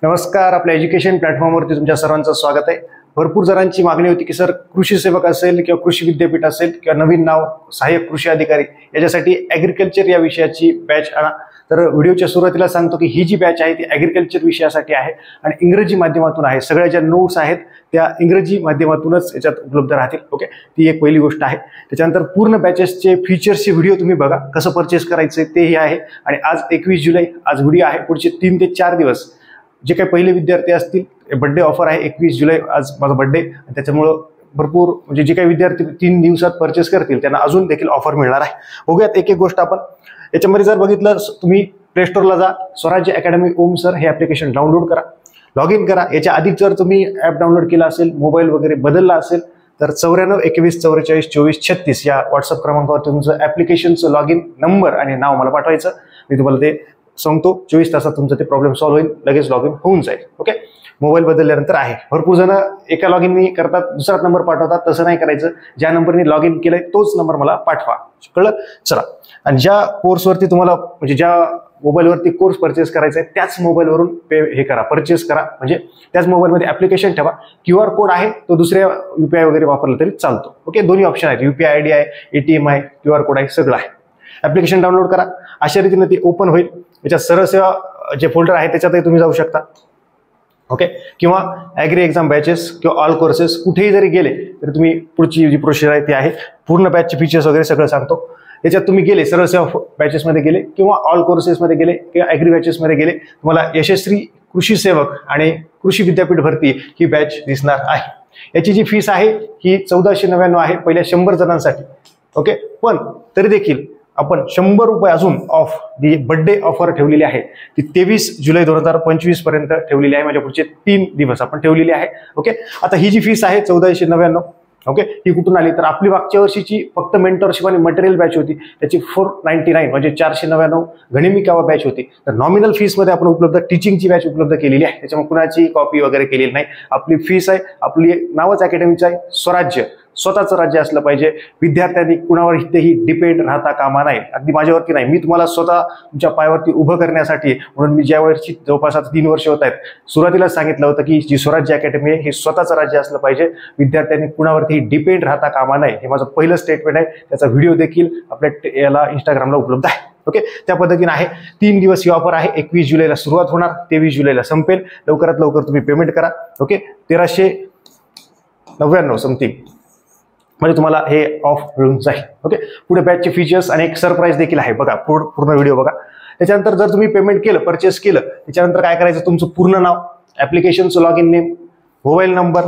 नमस्कार, आपल्या एज्युकेशन प्लॅटफॉर्मवरती तुमच्या सर्वांचं स्वागत आहे. भरपूर जणांची मागणी होती की सर कृषी सेवक असेल किंवा कृषी विद्यापीठ असेल किंवा नवीन नाव सहाय्यक कृषी अधिकारी याच्यासाठी ॲग्रिकल्चर या विषयाची बॅच आणा. तर व्हिडिओच्या सुरुवातीला सांगतो की ही जी बॅच आहे ती ॲग्रिकल्चर विषयासाठी आहे आणि इंग्रजी माध्यमातून आहे. सगळ्या ज्या नोट्स आहेत त्या इंग्रजी माध्यमातूनच याच्यात उपलब्ध राहतील. ओके, ती एक पहिली गोष्ट आहे. त्याच्यानंतर पूर्ण बॅचेसचे फीचर्सचे व्हिडिओ तुम्ही बघा, कसं परचेस करायचं तेही आहे. आणि आज 21 जुलै आज व्हिडिओ आहे. पुढचे 3 ते 4 दिवस जे काही पहिले विद्यार्थी असतील बर्थडे ऑफर आहे. 21 जुलै आज माझा बर्थडे, त्याच्यामुळं भरपूर म्हणजे जे काही विद्यार्थी 3 दिवसात परचेस करतील त्यांना अजून देखील ऑफर मिळणार आहे. बघूयात एक एक गोष्ट आपण. याच्यामध्ये जर बघितलं तुम्ही प्ले स्टोअरला जा, स्वराज्य अकॅडमी ओम सर हे ॲप्लिकेशन डाउनलोड करा, लॉग इन करा. याच्या आधी जर तुम्ही ॲप डाउनलोड केला असेल, मोबाईल वगैरे बदलला असेल तर 94 21 44 24 36 या व्हॉट्सअप क्रमांकावर तुमचं ॲप्लिकेशनचं लॉग इन नंबर आणि नाव मला पाठवायचं. मी तुम्हाला ते सांगतो. 24 तासात तुमचं ते प्रॉब्लेम सॉल्व्ह होईल, लगेच लॉग इन होऊन जाईल. ओके, मोबाईल बदलल्यानंतर आहे. भरपूर जण एका लॉग इननी करतात, दुसरा नंबर पाठवतात. तसं नाही करायचं. ज्या नंबरने लॉग इन केलंय तोच नंबर मला पाठवा. कळलं? चला. आणि ज्या कोर्सवरती तुम्हाला म्हणजे ज्या मोबाईलवरती कोर्स परचेस करायचा आहे त्याच मोबाईलवरून हे करा, परचेस करा. म्हणजे त्याच मोबाईलमध्ये ॲप्लिकेशन ठेवा. QR कोड आहे तो दुसऱ्या UPI वगैरे वापरला तरी चालतो. ओके, दोन्ही ऑप्शन आहेत. UPI ID आहे, ATM आहे, QR कोड आहे, सगळं आहे. ॲप्लिकेशन डाउनलोड करा. अशा रीतीने ते ओपन होईल. याच्यात सरळ सेवा जे फोल्डर आहे त्याच्यातही तुम्ही जाऊ शकता. ओके, किंवा ॲग्री एक्झाम बॅचेस किंवा ऑल कोर्सेस कुठेही जरी गेले तरी तुम्ही पुढची जी प्रोसेस आहे ती आहे. पूर्ण बॅचचे फीचर्स वगैरे सगळं सांगतो. याच्यात तुम्ही गेले सरळ सेवा बॅचेसमध्ये गेले किंवा ऑल कोर्सेसमध्ये गेले किंवा ॲग्री बॅचेसमध्ये गेले, तुम्हाला यशस्वी कृषी सेवक आणि कृषी विद्यापीठ भरती ही बॅच दिसणार आहे. याची जी फीस आहे ही 1499 आहे पहिल्या 100 जणांसाठी. ओके, पण तरी देखील आपण 100 रुपये अजून ऑफ जी बर्थडे ऑफर ठेवलेली आहे ती 23 जुलै 2025 पर्यंत ठेवलेली आहे. म्हणजे पुढचे 3 दिवस आपण ठेवलेली आहे. ओके, आता ही जी फीस आहे 1499. ओके, ही कुठून आली तर आपली मागच्या वर्षीची फक्त मेंटरशिप आणि मटेरियल बॅच होती, त्याची 499 म्हणजे 499 गणिमिकावा बॅच होती. तर नॉमिनल फीसमध्ये आपण उपलब्ध टीचिंगची बॅच उपलब्ध केलेली आहे. त्याच्यामुळे कुणाची कॉपी वगैरे केलेली नाही. आपली फीस आहे, आपली नावच अकॅडमीचं आहे, स्वराज्य. स्वतःचं राज्य असलं पाहिजे. विद्यार्थ्यांनी कुणावर इथेही डिपेंड राहता कामा नाही. अगदी माझ्यावरती नाही, मी तुम्हाला स्वतः तुमच्या पायावरती उभं करण्यासाठी म्हणून मी ज्या वर्षी जवळपास 3 वर्ष होत आहेत सुरुवातीला सांगितलं होतं की जी स्वराज्य अकॅडमी आहे हे स्वतःचं राज्य असलं पाहिजे. विद्यार्थ्यांनी कुणावरती डिपेंड राहता कामा नाही, हे माझं पहिलं स्टेटमेंट आहे. त्याचा व्हिडिओ देखील आपल्या याला इंस्टाग्रामला उपलब्ध आहे. ओके, त्या पद्धतीने आहे. 3 दिवस ही ऑफर आहे. 21 जुलैला सुरुवात होणार, 23 जुलैला संपेल. लवकरात लवकर तुम्ही पेमेंट करा. ओके, 1399 समथिंग म्हणजे तुम्हाला हे ऑफ मिळून जाईल. ओके, पुढे बॅचचे फीचर्स आणि एक सरप्राईज देखील आहे. बघा, पूर्ण व्हिडिओ बघा. त्याच्यानंतर जर तुम्ही पेमेंट केलं, परचेस केलं, त्याच्यानंतर काय करायचं, तुमचं पूर्ण नाव, ॲप्लिकेशनचं log in name, mobile number,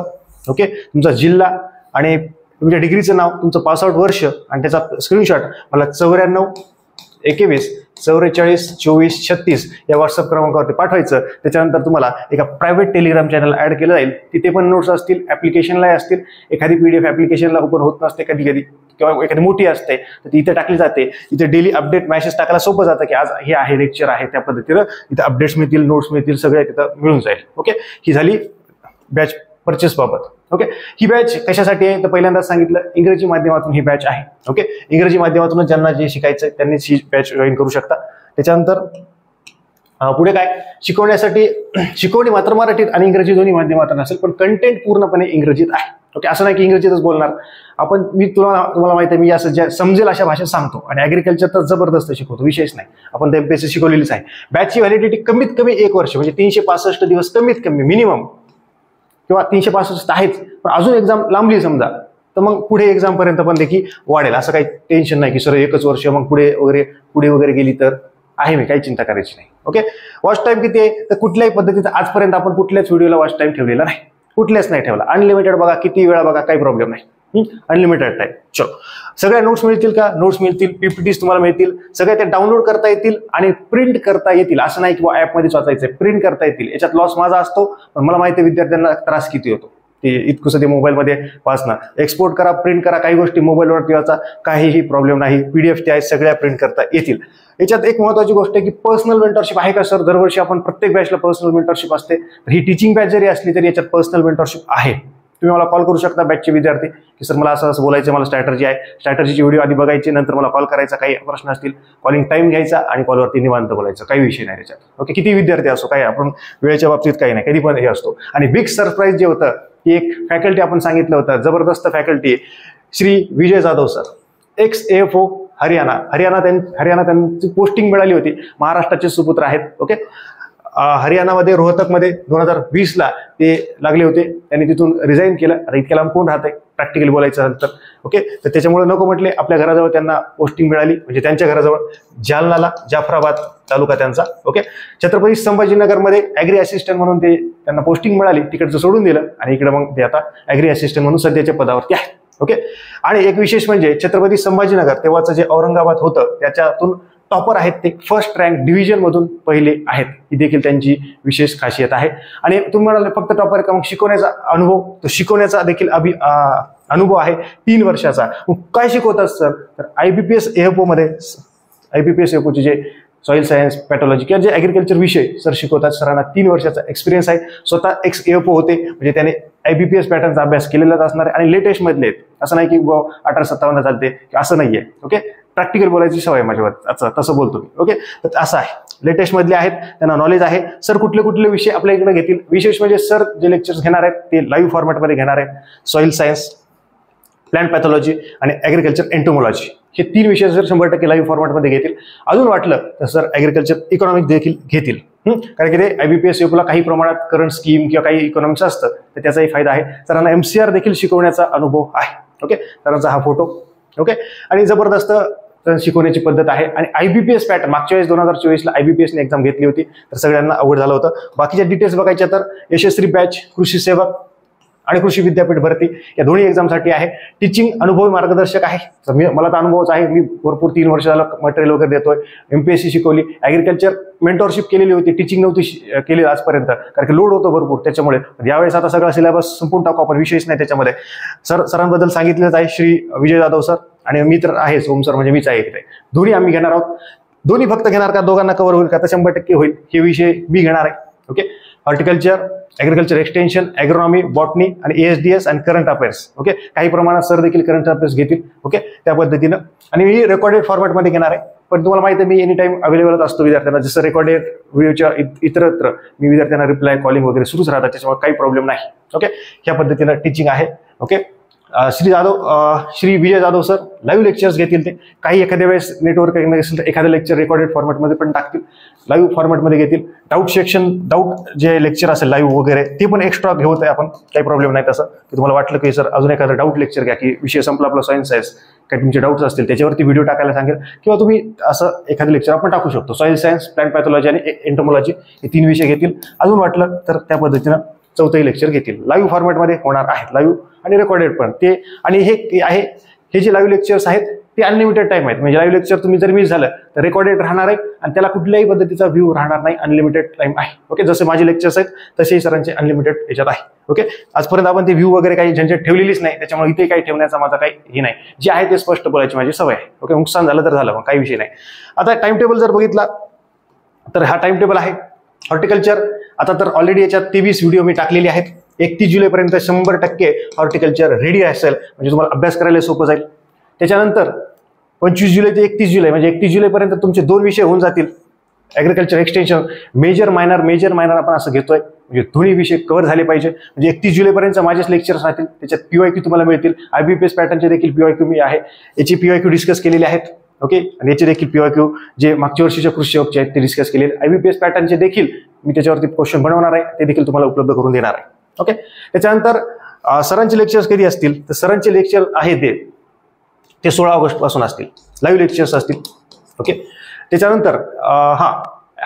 okay, तुमचा जिल्हा आणि तुमच्या डिग्रीचं नाव, तुमचं पासआउट वर्ष आणि त्याचा स्क्रीनशॉट मला 94 21 44 24 36 या व्हॉट्सअप क्रमांकावरती पाठवायचं. त्याच्यानंतर तुम्हाला एका प्रायव्हेट टेलिग्राम चॅनल ऍड केलं जाईल. तिथे पण नोट्स असतील, ॲप्लिकेशनलाही असतील. एखादी PDF ॲप्लिकेशनला ओपन होत नसते कधी कधी किंवा एखादी मोठी असते तर ती इथे टाकली जाते. इथे डेली अपडेट मेसेज टाकायला सोपं जातं की आज हे आहे, लेक्चर आहे. त्या पद्धतीनं इथे अपडेट्स मिळतील, नोट्स मिळतील, सगळे तिथं मिळून जाईल. ओके, ही झाली बॅच परचेस बाबत. ओके, ही बॅच कशासाठी आहे तर पहिल्यांदाच सांगितलं इंग्रजी माध्यमातून ही बॅच आहे. ओके, इंग्रजी माध्यमातूनच ज्यांना जे शिकायचं त्यांनीच ही बॅच जॉईन करू शकता. त्याच्यानंतर पुढे काय शिकवण्यासाठी शिकवणी मात्र मराठीत आणि इंग्रजी दोन्ही माध्यमातून असेल, पण कंटेंट पूर्णपणे इंग्रजीत आहे. ओके, असं नाही की इंग्रजीतच बोलणार आपण. तुम्हाला माहिती आहे मी असं ज्या समजेल अशा भाषेत सांगतो आणि ॲग्रिकल्चर तर जबरदस्त शिकवतो, विशेष नाही. आपण ते MPSC शिकवलेलीच आहे. बॅचची व्हॅलिडिटी कमीत कमी 1 वर्ष म्हणजे 365 दिवस कमीत कमी मिनिमम, किंवा 365 आहेच पण अजून एक्झाम लांबली समजा तर मग पुढे एक्झाम पर्यंत पण देखील वाढेल. असं काही टेन्शन नाही की सर 1च वर्ष मग पुढे वगैरे गेली तर आहे, मी काही चिंता करायची नाही. ओके, वॉच टाइम किती आहे तर कुठल्याही पद्धतीचा आजपर्यंत आपण कुठल्याच व्हिडिओला वॉच टाइम ठेवलेला नाही, कुठल्याच नाही ठेवला. अनलिमिटेड बघा, किती वेळा बघा, काही प्रॉब्लेम नाही. Unlimited time. चलो, सगळ्या नोट्स मिळतील का? नोट्स मिळतील, PPTs तुम्हाला मिळतील. सगळ्या ते डाउनलोड करता येतील आणि प्रिंट करता येतील. असं नाही किंवा ॲपमध्येच वाचायचं, प्रिंट करता येतील. याच्यात लॉस माझा असतो पण मला माहिती आहे विद्यार्थ्यांना त्रास किती होतो ते इतकंसं ते मोबाईलमध्ये वाचणं. एक्सपोर्ट करा, प्रिंट करा, काही गोष्टी मोबाईलवरती वाचा, काहीही प्रॉब्लेम नाही. PDF त्या आहेत सगळ्या प्रिंट करता येतील. याच्यात एक महत्त्वाची गोष्ट आहे की पर्सनल मेंटरशिप आहे का सर? दरवर्षी आपण प्रत्येक बॅचला पर्सनल मेंटरशिप असते. तर ही टीचिंग बॅच जरी असली तरी याच्यात पर्सनल मेंटरशिप आहे. तुम्ही मला कॉल करू शकता बॅचचे विद्यार्थी की सर मला असं बोलायचं, मला स्ट्रॅटर्जी आहे, स्ट्रॅटर्जीची व्हिडिओ आधी बघायची, नंतर मला कॉल करायचा, काही प्रश्न असतील कॉलिंग टाइम घ्यायचा आणि कॉलवरती निवांत बोलायचं, काही विषय नाही त्याच्यात. ओके, किती विद्यार्थी असो, काही आपण वेळेच्या बाबतीत काही नाही, कधी पण हे असतो. आणि बिग सरप्राईज जे होतं की एक फॅकल्टी आपण सांगितलं होतं, जबरदस्त faculty, Shri Vijay Jadhav sir, XAFO Haryana त्यांची पोस्टिंग मिळाली होती. महाराष्ट्राचे सुपुत्र आहेत. ओके, हरियाणामध्ये रोहतकमध्ये 2020ला ते लागले होते. त्यांनी तिथून रिझाईन केलं. आता इतक्या लांब कोण राहतंय प्रॅक्टिकली बोलायचं झालं तर. ओके, तर त्याच्यामुळे नको म्हटले, आपल्या घराजवळ त्यांना पोस्टिंग मिळाली, म्हणजे त्यांच्या घराजवळ जालनाला, जाफराबाद तालुका त्यांचा. ओके, छत्रपती संभाजीनगरमध्ये ॲग्री असिस्टंट म्हणून त्यांना पोस्टिंग मिळाली, तिकडचं सोडून दिलं आणि इकडे मग ते आता ॲग्री असिस्टंट म्हणून सध्याच्या पदावरती आहे. ओके, आणि एक विशेष म्हणजे छत्रपती संभाजीनगर तेव्हाचं जे औरंगाबाद होतं त्याच्यातून टॉपर आहेत ते, फर्स्ट रँक डिव्हिजन मधून पहिले आहेत, ही देखील त्यांची विशेष खासियत आहे. आणि तुम्ही म्हणाले फक्त टॉपर का, मग शिकवण्याचा अनुभव, तो शिकवण्याचा देखील अनुभव आहे 3 वर्षाचा. मग काय शिकवतात सर, तर IBPS AFO मध्ये IBPS AFOचे जे सॉइल सायन्स, पॅथॉलॉजी किंवा जे ॲग्रिकल्चर विषय सर शिकवतात. सरांना 3 वर्षाचा एक्सपिरियन्स आहे, स्वतः XAFO होते, म्हणजे त्याने IBPS पॅटर्नचा अभ्यास केलेलाच असणार आहे आणि लेटेस्ट मधले आहेत. असं नाही की 1857 चालते, असं नाहीये. ओके, प्रॅक्टिकल बोलायची सवय माझ्यावर, अच्छा तसं बोलतो मी. ओके, तर असं आहे, लेटेस्ट मधले आहेत, त्यांना नॉलेज आहे. सर कुठले विषय आपल्या इकडे घेतील, विशेष म्हणजे सर जे लेक्चर्स घेणार आहेत ते लाईव्ह फॉर्मॅटमध्ये घेणार आहेत. सॉइल सायन्स, प्लांट पॅथॉलॉजी आणि ॲग्रिकल्चर एंटोमॉलॉजी, हे 3 विषय सर 100% लाईव्ह फॉर्मॅटमध्ये घेतील. अजून वाटलं तर सर ॲग्रिकल्चर इकॉनॉमिक्स देखील घेतील, कारण की ते IBPS AFOला काही प्रमाणात करंट स्कीम किंवा काही इकॉनॉमिक्स असतं, तर त्याचाही फायदा आहे. सरांना MCR देखील शिकवण्याचा अनुभव आहे. ओके, सरांचा हा फोटो. ओके, आणि जबरदस्त शिकवण्याची पद्धत आहे. आणि IBPS पॅटर्न मागच्या वेळेस 2024ला IBPS ने एक्झाम घेतली होती, तर सगळ्यांना अवघड झालं होतं. बाकीच्या डिटेल्स बघायच्या तर यशस्वी बॅच, कृषी सेवक आणि कृषी विद्यापीठ भरती या दोन्ही एक्झामसाठी आहे. टीचिंग अनुभवी मार्गदर्शक आहे. मला तर अनुभवच आहे, मी भरपूर 3 वर्ष झालं मटेरियल वगैरे देतोय. MPSC शिकवली, ॲग्रिकल्चर मेंटॉरशिप केलेली होती, टीचिंग नव्हती केली आजपर्यंत, कारण की लोड होतो भरपूर. त्याच्यामुळे यावेळेस आता सगळा सिलेबस संपून टाकू आपण, विषयच नाही त्याच्यामध्ये. सरांबद्दल सांगितलंच आहे, श्री विजय जाधव सर, आणि मी तर आहेच, ओम सर म्हणजे मीच आहे इथे. दोन्ही आम्ही घेणार आहोत. दोन्ही फक्त घेणार का, दोघांना कव्हर होईल का, तर 100% होईल. हे विषय मी घेणार आहे. Okay, horticulture, agriculture extension, agronomy, botany आणि ASDS आणि करंट अफेअर्स. ओके, काही प्रमाणात सर देखील करंट अफेअर्स घेतील. ओके, त्या पद्धतीनं. आणि मी रेकॉर्डेड फॉर्मॅटमध्ये घेणार आहे, पण तुम्हाला माहिती आहे मी एनी टाइम अवेलेबलच असतो विद्यार्थ्यांना. जसं रेकॉर्डेड व्हिडिओच्या इतरत्र मी विद्यार्थ्यांना रिप्लाय, कॉलिंग वगैरे सुरूच राहतात, त्याच्यामुळे काही प्रॉब्लेम नाही. ओके, ह्या पद्धतीनं टीचिंग आहे. Okay, Shri Vijay Jadhav sir live lectures घेतील. ते काही एखाद्या वेळेस नेटवर्क असेल तर एखादं लेक्चर रेकॉर्डेड फॉर्मॅटमध्ये पण टाकतील, लाईव्ह फॉर्मॅटमध्ये घेतील. डाऊट जे लेक्चर असेल लाईव्ह वगैरे ते पण एक्स्ट्रा घेऊत आहे आपण, काही प्रॉब्लेम नाही तसं. की तुम्हाला वाटलं की सर अजून एखादं डाऊट लेक्चर घ्या, की विषय संपला आपला सायन्स सायन्स, काही तुमचे डाऊट्स असतील त्याच्यावरती व्हिडिओ टाकायला सांगेल, किंवा तुम्ही असं एखादं लेक्चर आपण टाकू शकतो. सॉइल सायन्स, प्लांट पॅथॉलॉजी आणि एंटोमॉलॉजी हे 3 विषय घेतील. अजून वाटलं तर त्या पद्धतीनं 4थंही लेक्चर घेतील. लाईव्ह फॉर्मॅटमध्ये होणार आहेत, लाईव्ह आणि रेकॉर्डेड पण ते. आणि हे जे लाईव्ह लेक्चर्स आहेत ते अनलिमिटेड टाइम आहेत, म्हणजे लाईव्ह लेक्चर तुम्ही जर मिस झालं तर रेकॉर्डेड राहणार आहे आणि त्याला कुठल्याही पद्धतीचा व्ह्यू राहणार नाही, अनलिमिटेड टाइम आहे. ओके, जसे माझे लेक्चर्स आहेत तसेही सरांचे अनलिमिटेड याच्यात आहे. ओके, आजपर्यंत आपण ते व्ह्यू वगैरे काही झंझट ठेवलेलीच नाही, त्याच्यामुळे इथे काही ठेवण्याचा माझा काही हे नाही. जे आहे ते स्पष्ट बोलायची माझी सवय आहे. ओके, नुकसान झालं तर झालं, काही विषय नाही. आता टाइम टेबल जर बघितला तर हा टाइम टेबल आहे. हॉर्टिकल्चर आता तर ऑलरेडी याच्यात 23 व्हिडिओ मी टाकलेले आहेत. 31 जुलैपर्यंत 100% हॉर्टिकल्चर रेडी असेल, म्हणजे तुम्हाला अभ्यास करायला सोपं जाईल. त्याच्यानंतर 25 जुलै ते 31 जुलै म्हणजे 31 जुलैपर्यंत तुमचे 2 विषय होऊन जातील. ॲग्रिकल्चर एक्सटेन्शन, मेजर मायनर आपण असं घेतोय, म्हणजे दोन्ही विषय कव्हर झाले पाहिजे. म्हणजे 31 जुलैपर्यंत माझेच लेक्चर्स राहतील. त्याच्यात PYQ तुम्हाला मिळतील. IBPS पॅटर्नचे देखील PYQ मी आहे, याची PYQ डिस्कस केलेले आहेत. ओके, आणि याचे देखील PYQ जे मागच्या वर्षीच्या कृषी सेवकचे आहेत ते डिस्कस केलेले. IBPS पॅटर्नचे देखील मी त्याच्यावरती क्वेश्चन बनवणार आहे, ते देखील तुम्हाला उपलब्ध करून देणार आहे. ओके, त्याच्यानंतर सरांचे लेक्चर्स कधी असतील तर सरांचे लेक्चर आहे ते 16 ऑगस्ट पासून असतील, लाईव्ह लेक्चर्स असतील. ओके, त्याच्यानंतर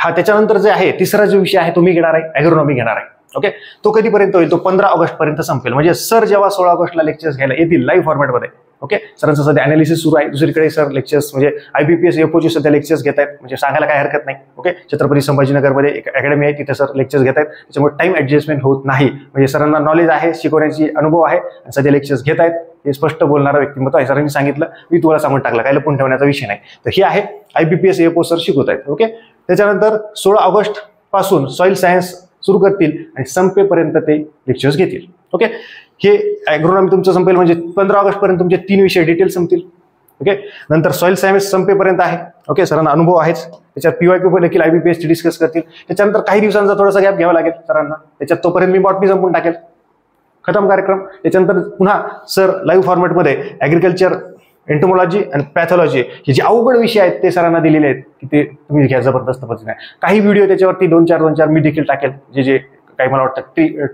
त्याच्यानंतर जे आहे तिसरा जो विषय आहे तो मी घेणार आहे, ॲग्रोनॉमी घेणार आहे. ओके, तो कधीपर्यंत होईल, तो 15 ऑगस्ट पर्यंत संपेल. म्हणजे सर जेव्हा 16 ऑगस्टला लेक्चर्स घ्यायला येतील लाईव्ह फॉर्मॅटमध्ये. ओके, सरांचं सध्या अनालिसिस सुरू आहे. दुसरीकडे सर लेक्चर्स म्हणजे IBPS AFOचे सध्या लेक्चर्स घेत आहेत, म्हणजे सांगायला काही हरकत नाही. ओके, छत्रपती संभाजीनगरमध्ये एक अकॅडमी आहे, तिथे सर लेक्चर्स घेत आहेत, त्याच्यामुळे टाइम ॲडजस्टमेंट होत नाही. म्हणजे सरांना नॉलेज आहे, शिकवण्याची अनुभव आहे, आणि सध्या लेक्चर्स घेत आहेत. हे स्पष्ट बोलणारं व्यक्तिमत्व आहे. सरांनी सांगितलं, मी तुम्हाला सांगून टाकलं, काही लपून ठेवण्याचा विषय नाही. तर हे आहे IBPS AFO सर शिकवत आहेत. ओके, त्याच्यानंतर 16 ऑगस्ट पासून सॉइल सायन्स सुरू करतील आणि संपेपर्यंत ते लेक्चर्स घेतील. ओके, हे ॲग्रोनॉमी तुमचं संपेल, म्हणजे 15 ऑगस्ट पर्यंत तुमचे 3 विषय डिटेल संपतील. ओके, नंतर सॉइल सायन्स संपेपर्यंत आहे. ओके, सरांना अनुभव आहेच. त्याच्यात PYQ देखील IBPS डिस्कस करतील. त्याच्यानंतर काही दिवसांचा थोडासा गॅप घ्यावा लागेल सरांना. त्याच्यात तोपर्यंत मी बॉटनी संपून टाकेल. खतम कार्यक्रम. त्याच्यानंतर पुन्हा सर लाईव्ह फॉर्मॅटमध्ये ॲग्रिकल्चर, एंटोमॉलॉजी आणि पॅथॉलॉजी हे जे अवघड विषय आहेत ते सरांना दिलेले आहेत की ते तुम्ही घ्या जबरदस्त पद्धतीने. काही व्हिडिओ त्याच्यावरती 2-4 मी देखील टाकेल, जे काही मला वाटतं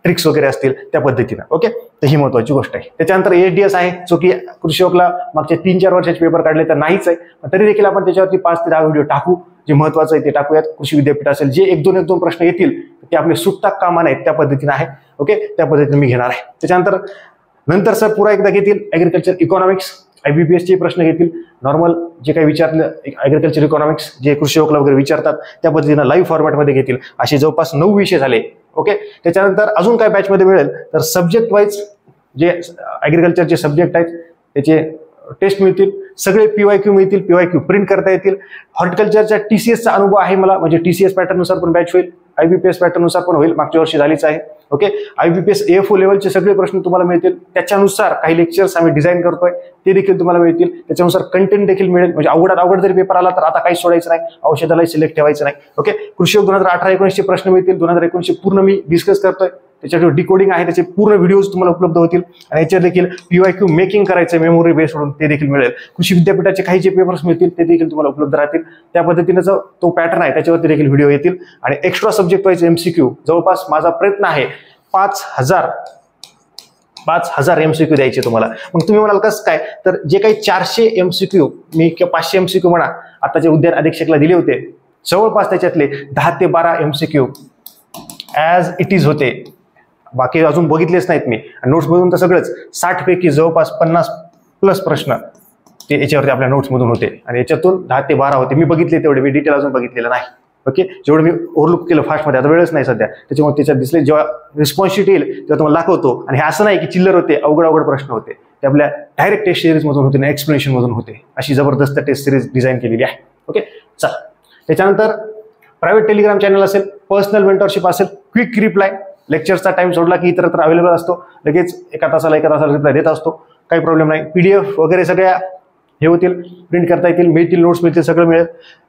ट्रिक्स वगैरे असतील त्या पद्धतीनं. ओके, तर ही महत्वाची गोष्ट आहे. त्याच्यानंतर ASDS आहे, जो की कृषी योगला मागच्या 3-4 वर्षाचे पेपर काढले तर नाहीच आहे, तरी देखील आपण त्याच्यावरती 5 ते 10 व्हिडिओ टाकू. जे महत्वाचं आहे ते टाकूयात. कृषी विद्यापीठ असेल, जे 1-2 प्रश्न येतील ते आपले सुटता कामा नाहीत त्या पद्धतीने आहे. ओके, त्या पद्धतीने मी घेणार आहे. त्याच्यानंतर सर पुन्हा एकदा घेतील ॲग्रिकल्चर इकॉनॉमिक्स, IBPS चे प्रश्न घेतील. नॉर्मल जे काही विचारलं ॲग्रिकल्चर इकॉनॉमिक्स जे कृषी योगला वगैरे विचारतात त्या पद्धतीनं लाईव्ह फॉर्मॅटमध्ये घेतील. असे जवळपास 9 विषय झाले. ओके, त्याच्यानंतर अजून काय बॅचमध्ये मिळेल तर सब्जेक्ट वाईज जे ॲग्रिकल्चरचे सब्जेक्ट आहेत त्याचे टेस्ट मिळतील. सगळे PYQ मिळतील, PYQ प्रिंट करता येतील. हॉर्टिकल्चरच्या TCSचा अनुभव आहे मला, म्हणजे TCS पॅटर्ननुसार पण बॅच होईल, IBPS पॅटर्ननुसार पण होईल. मागच्या वर्षी झालीच आहे. ओके, IBPS AFO लेवलचे सगळे प्रश्न तुम्हाला मिळतील. त्याच्यानुसार काही लेक्चर्स आम्ही डिझाईन करतोय ते देखील तुम्हाला मिळतील. त्याच्यानुसार कंटेंट देखील मिळेल. म्हणजे अवघड जरी पेपर आला तर आता काही सोडायचं नाही, औषधाला सिलेक्ट ठेवायचं नाही. ओके, कृषी योग 2018-19 प्रश्न मिळतील. 2019 पूर्ण मी डिस्कस करतोय. त्याच्यावर डिकोडिंग आहे, त्याचे पूर्ण व्हिडिओज तुम्हाला उपलब्ध होतील. आणि याच्यात देखील PYQ मेकिंग करायचं मेमोरी बेस्ड म्हणून ते देखील मिळेल. कृषी विद्यापीठाचे काही जे पेपर्स मिळतील ते देखील तुम्हाला उपलब्ध राहतील. त्या पद्धतीने जो तो पॅटर्न आहे त्याच्यावरती देखील व्हिडिओ येतील. आणि एक्स्ट्रा सब्जेक्ट वाईज MCQ जवळपास माझा प्रयत्न आहे 5,000 MCQ द्यायचे तुम्हाला. मग तुम्ही म्हणाल कसं काय, तर जे काही 400 MCQ मी किंवा 500 MCQ म्हणा आता जे उद्यान अधीक्षकला दिले होते, जवळपास त्याच्यातले 10 ते 12 MCQ ॲज इट इज होते. बाकी अजून बघितलेच नाहीत मी. नोट्स मधून तर सगळंच 60 पैकी जवळपास 50+ प्रश्न ते याच्यावरती आपल्या नोट्स मधून होते. आणि याच्यातून 10 ते 12 होते. मी बघितले तेवढे, मी डिटेल अजून बघितलेलं नाही. ओके, जेवढं मी ओव्हरलुक केलं फास्टमध्ये, आता वेळच नाही सध्या, त्याच्यामुळे त्याच्यात दिसले. जेव्हा रिस्पॉन्स शीट येईल तेव्हा तुम्हाला दाखवतो. आणि हे असं नाही की चिल्लर होते, अवघड प्रश्न होते, ते आपल्या डायरेक्ट टेस्ट सिरीज मधून होते, एक्सप्लेनेशन मधून होते. अशी जबरदस्त टेस्ट सिरीज डिझाईन केलेली आहे. ओके, चला. त्याच्यानंतर प्रायव्हेट टेलिग्राम चॅनल असेल, पर्सनल मेंटरशिप असेल, क्विक रिप्लाय, लेक्चरचा टाइम सोडला की इतर अवेलेबल असतो, लगेच एका तासाला रिप्लाय देत असतो, काही प्रॉब्लेम नाही. PDF वगैरे सगळ्या हे होतील, प्रिंट करता येतील, मिळतील, नोट्स मिळतील, सगळं मिळेल.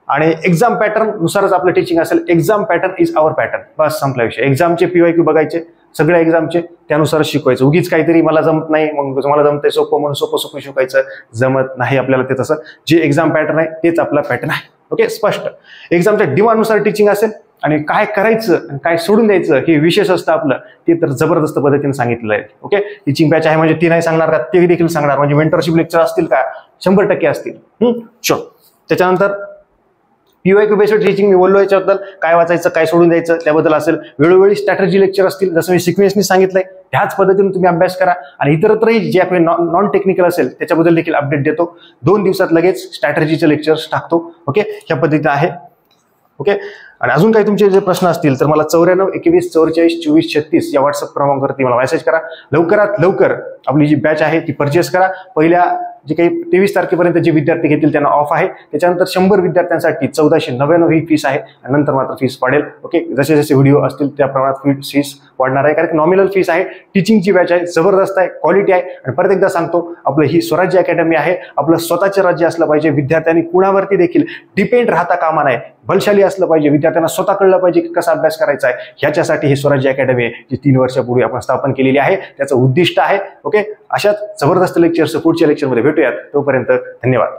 आणि एक्झाम पॅटर्न नुसारच आपलं टीचिंग असेल. Exam pattern is our pattern, बस संपला विषय. एक्झामचे PYQ बघायचे सगळ्या एक्झामचे, त्यानुसारच शिकवायचं. उगीच काहीतरी मला जमत नाही मग तुम्हाला जमतंय सोपं म्हणून सोपं शिकवायचं, जमत नाही आपल्याला ते तसं. जे एक्झाम पॅटर्न आहे तेच आपला पॅटर्न आहे. ओके, स्पष्ट. एक्झामच्या डिमांडनुसार टीचिंग असेल. आणि काय करायचं आणि काय सोडून द्यायचं हे विशेष असतं आपलं, ते तर जबरदस्त पद्धतीने सांगितलं आहे. ओके, टीचिंग बॅच आहे म्हणजे ती नाही सांगणार का, ते देखील सांगणार. म्हणजे मेंटरशिप लेक्चर असतील का, 100% असतील. चल. त्याच्यानंतर PYQ बेस्ड टीचिंग मी बोललो, याच्याबद्दल काय वाचायचं, काय सोडून द्यायचं त्याबद्दल असेल. वेळोवेळी स्ट्रॅटेजी लेक्चर असतील, जसं मी सिक्वेन्सनी सांगितलंय त्याच पद्धतीने तुम्ही अभ्यास करा. आणि इतरत्रही जे आपले नॉन टेक्निकल असेल त्याच्याबद्दल देखील अपडेट देतो. 2 दिवसात लगेच स्ट्रॅटेजीचे लेक्चर्स टाकतो. ओके, ह्या पद्धतीने आहे. ओके, आणि अजून काही तुमचे जे प्रश्न असतील तर मला 94 21 44 24 36 या व्हॉट्सअप क्रमांकावरती मला मेसेज करा. लवकरात लवकर आपली जी बॅच आहे ती परचेस करा. पहिल्या जे काही 23 तारखेपर्यंत जे विद्यार्थी घेतील त्यांना ऑफ आहे. त्याच्यानंतर 100 विद्यार्थ्यांसाठी 1499 ही फीस आहे, आणि नंतर मात्र फीस वाढेल. ओके, जसे जसे व्हिडिओ असतील त्या प्रमाणात फीस वाढणार आहे, कारण नॉमिनल फीस आहे. टीचिंगची बॅच आहे, जबरदस्त आहे, क्वालिटी आहे. आणि परत एकदा सांगतो, आपलं ही स्वराज्य अकॅडमी आहे. आपलं स्वतःचे राज्य असलं पाहिजे. विद्यार्थ्यांनी कुणावरती देखील डिपेंड राहता कामा नये. बलशाली असलं पाहिजे. विद्यार्थ्यांना स्वतः कळलं पाहिजे की कसा अभ्यास करायचा आहे. ह्याच्यासाठी ही स्वराज्य अकॅडमी आहे, जी 3 वर्षापूर्वी आपण स्थापन केलेली आहे. त्याचं उद्दिष्ट आहे. ओके, अशाच जबरदस्त लेक्चर्स पुढच्या लेक्चरमध्ये भेटूयात. तोपर्यंत धन्यवाद.